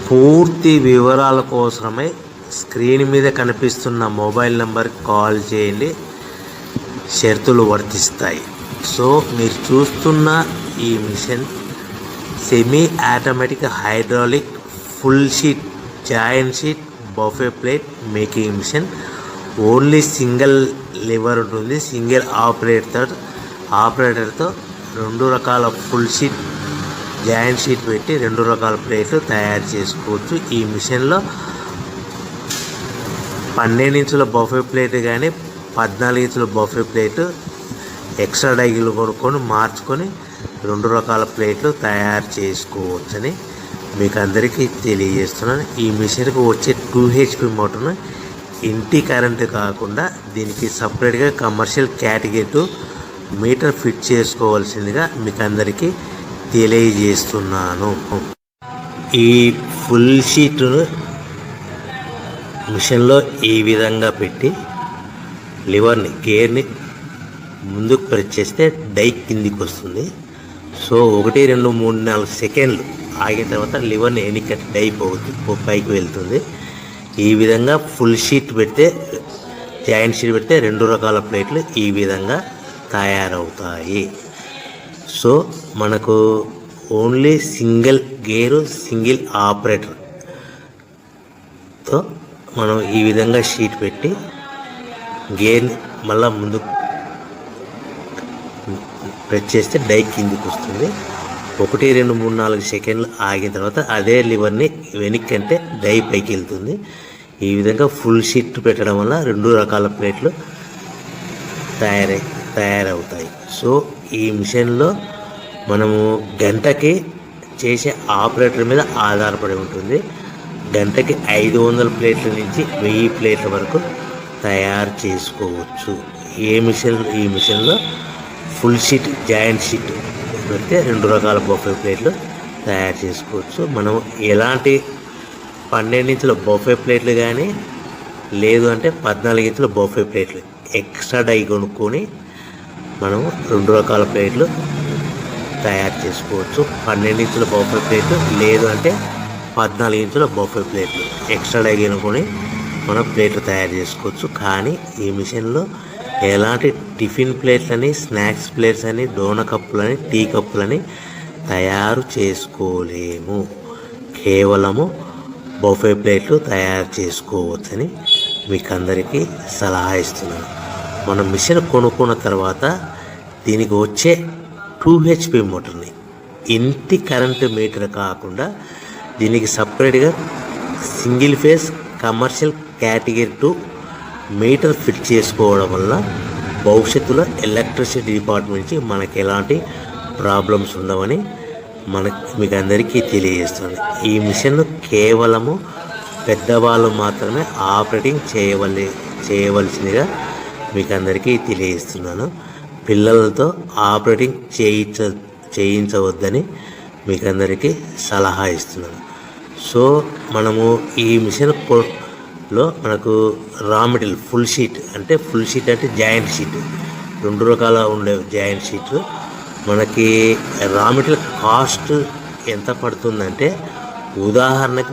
పూర్తి వివరాల కోసమై స్క్రీన్ మీద కనిపిస్తున్న మొబైల్ నెంబర్కి కాల్ చేయండి. షరతులు వర్తిస్తాయి. సో మీరు చూస్తున్న ఈ machine semi automatic hydraulic full sheet joint sheet buffet plate making machine. Only single lever ఉంటుంది. సింగిల్ ఆపరేటర్తో 2 రకాల ఫుల్ షీట్ జాయింట్ షీట్ పెట్టి 2 రకాల ప్లేట్లు తయారు చేసుకోవచ్చు. ఈ మిషన్లో 12 ఇంచుల బఫే ప్లేట్ కానీ 14 ఇంచుల బఫే ప్లేట్ ఎక్స్ట్రా డైలు కొనుక్కొని మార్చుకొని 2 రకాల ప్లేట్లు తయారు చేసుకోవచ్చని మీకు అందరికీ తెలియజేస్తున్నాను. ఈ మిషన్కి వచ్చే 2 HP మోటార్ను ఇంటి కరెంటు కాకుండా దీనికి సపరేట్గా కమర్షియల్ కేటగిరీ 2 మీటర్ ఫిట్ చేసుకోవాల్సిందిగా మీకు అందరికీ తెలియజేస్తున్నాను. ఈ ఫుల్ షీట్ను మిషన్లో ఈ విధంగా పెట్టి గేర్ని ముందుకు ప్రెస్ చేస్తే డై కిందికి వస్తుంది. సో 1 2 3 4 సెకండ్లు ఆగిన తర్వాత లివర్ని ఎన్నికట్టి డై పైకి వెళ్తుంది. ఈ విధంగా ఫుల్ షీట్ పెడితే జాయింట్ షీట్ పెడితే 2 రకాల ప్లేట్లు ఈ విధంగా తయారవుతాయి. సో మనకు ఓన్లీ సింగిల్ గేరు సింగిల్ ఆపరేటర్తో మనం ఈ విధంగా షీట్ పెట్టి గేర్ని మళ్ళీ ముందు ప్రెస్ చేస్తే డై కిందికి వస్తుంది. 1 2 3 4 సెకండ్లు ఆగిన తర్వాత అదే లివర్ని వెనక్కి అంటే డై పైకి వెళ్తుంది. ఈ విధంగా ఫుల్ షీట్ పెట్టడం వల్ల 2 రకాల ప్లేట్లు తయారవుతాయి. సో ఈ మిషన్లో మనము గంటకి చేసే ఆపరేటర్ మీద ఆధారపడి ఉంటుంది. గంటకి 500 ప్లేట్ల నుంచి 1000 ప్లేట్ల వరకు తయారు చేసుకోవచ్చు. ఈ మిషన్లో ఫుల్ షీట్ జాయింట్ షీట్ పెడితే 2 రకాల బఫే ప్లేట్లు తయారు చేసుకోవచ్చు. మనం ఎలాంటి 12 ఇంచుల బఫే ప్లేట్లు కానీ లేదు అంటే 14 ఇంచుల బఫే ప్లేట్లు ఎక్స్ట్రా డై కొనుక్కొని మనం 2 రకాల ప్లేట్లు తయారు చేసుకోవచ్చు. 12 ఇంచుల బఫే ప్లేట్లు లేదు అంటే 14 ఇంచుల బఫే ప్లేట్లు ఎక్స్ట్రా డై కొనుక్కొని మనం ప్లేట్లు తయారు చేసుకోవచ్చు. కానీ ఈ మిషన్లో ఎలాంటి టిఫిన్ ప్లేట్లని స్నాక్స్ ప్లేట్స్ అని డోనా కప్పులని టీ కప్పులని తయారు చేసుకోలేము. కేవలము బఫే ప్లేట్లు తయారు చేసుకోవచ్చని మీకు అందరికీ సలహా ఇస్తున్నాను. మనం మిషన్ కొనుక్కున్న తర్వాత దీనికి వచ్చే 2 HP మోటార్ని ఇంటి కరెంటు మీటర్ కాకుండా దీనికి సపరేట్గా single phase commercial category 2 metre fit చేసుకోవడం వల్ల భవిష్యత్తులో ఎలక్ట్రిసిటీ డిపార్ట్మెంట్ నుంచి మనకి ఎలాంటి ప్రాబ్లమ్స్ ఉండవని మీకు అందరికీ తెలియజేస్తుంది. ఈ మిషన్ కేవలము పెద్దవాళ్ళు మాత్రమే ఆపరేటింగ్ చేయవలసిందిగా మీకు అందరికీ తెలియజేస్తున్నాను. పిల్లలతో ఆపరేటింగ్ చేయించవద్దని మీకు అందరికీ సలహా ఇస్తున్నాను. సో మనము ఈ మిషన్లో మనకు రా మెటీరియల్ ఫుల్ షీట్ అంటే జాయింట్ షీట్ 2 రకాల ఉండే జాయింట్ షీట్ మనకి రా మెటీరియల్ కాస్ట్ ఎంత పడుతుందంటే ఉదాహరణకి